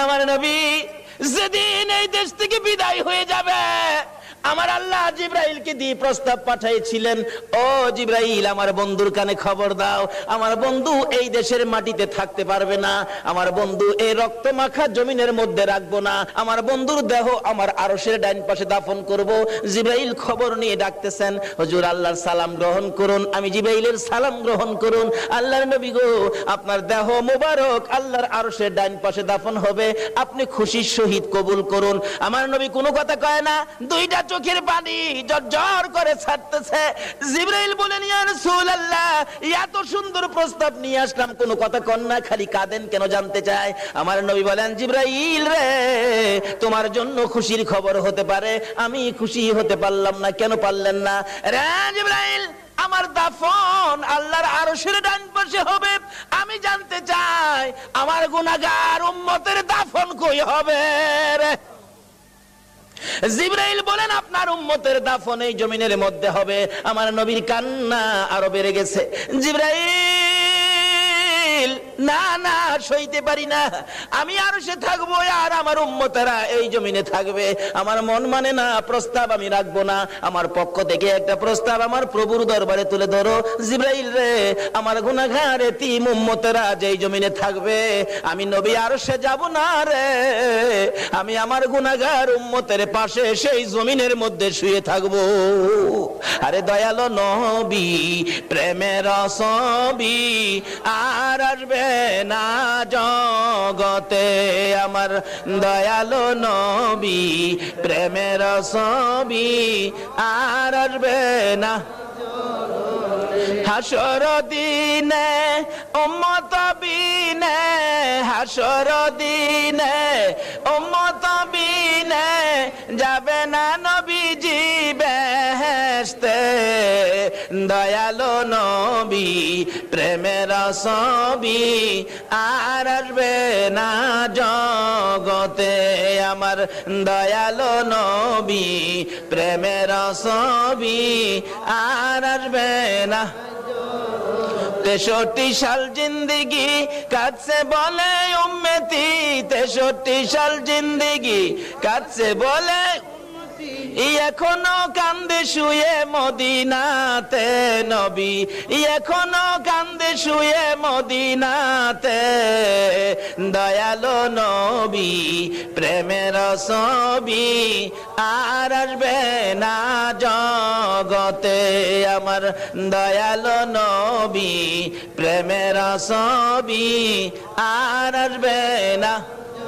আমার নবী যেদিন এই দেশ থেকে বিদায় হয়ে যাবে, আমার আল্লাহ জিব্রাইলকে দিয়ে প্রস্তাব পাঠিয়েছিলেন, ও জিব্রাইল আমার বন্ধুর কানে খবর দাও, আমার বন্ধু এই দেশের মাটিতে থাকতে পারবে না, আমার বন্ধু এই রক্তমাখা জমিনের মধ্যে রাখবো না, আমার বন্ধুর দেহ আমার আরশের ডাইন পাশে দাফন করব। জিব্রাইল খবর নিয়ে ডাকতেছেন, হুজুর আল্লাহর সালাম গ্রহণ করুন। আমি জিব্রাইলের সালাম গ্রহণ করুন। আল্লাহর নবী গো, আপনার দেহ মোবারক আল্লাহর আরশের ডাইন পাশে দাফন হবে, আপনি খুশির সহিত কবুল করুন। আমার নবী কোনো কথা কয় না, দুইটা চোখের পানি ঝরঝর করে ছাড়তেছে। জিবরাইল বলেন, ইয়া রাসূলুল্লাহ, এত সুন্দর প্রস্তাব নিয়ে আসলাম, কোনো কথা কন না, খালি কাঁদেন কেন জানতে চায়। আমার নবী বলেন, জিবরাইল রে, তোমার জন্য খুশির খবর হতে পারে, আমি খুশি হতে পারলাম না। কেন পারলেন না? রে জিবরাইল, আমার দাফন আল্লাহর আরশের ডান পাশে হবে, আমি জানতে চাই আমার গুনাহগার উম্মতের দাফন কই হবে রে? জিবরাইল বলেন, আপনার উম্মতের দাফন এই জমিনের মধ্যে হবে। আমার নবীর কান্না আরো বেড়ে গেছে। জিবরাইল, না না, সইতে পারি না, আমি আরশে থাকবো আর আমার উম্মতেরা এই জমিনে থাকবে। আমার মন মানে না, প্রস্তাব আমি রাখবো না। আমার পক্ষ থেকে একটা প্রস্তাব আমার প্রভুর দরবারে তুলে ধরো। জিবরাইল রে, আমার গুনাহগার এতিম উম্মতেরা যেই জমিনে থাকবে, আমি নবী আরশে যাব না রে, আমি আমার গুনাহগার উম্মতের পাশে সেই জমিনের মধ্যে শুয়ে থাকবো। আরে দয়ালো নবী, প্রেমের ছবি আর আসবে না জগতে, আমার দয়ালো নবী, প্রেমের ছবি আর আসবে না। হাসর দিনে উম্মত বিনে, হাসর দিনে উম্মত বিনে যাবে না নবীজি বেহেশতে। দয়ালো নবী, প্রেমের ছবি আর আসবে না জগতে, আমার দয়ালো নবী, প্রেমের ছবি আর আসবে না। 63 সাল জিন্দেগি কাটছে বলে উম্মতি, 63 সাল জিন্দেগি কাটছে বলে, এখনো কান্দে শুয়ে মদিনাতে নবী, এখনো কান্দে শুয়ে মদিনাতে। দয়ালো নবী, প্রেমের ছবি আর আসবে না জগতে, আমার দয়ালো নবী, প্রেমের ছবি আর আসবে না।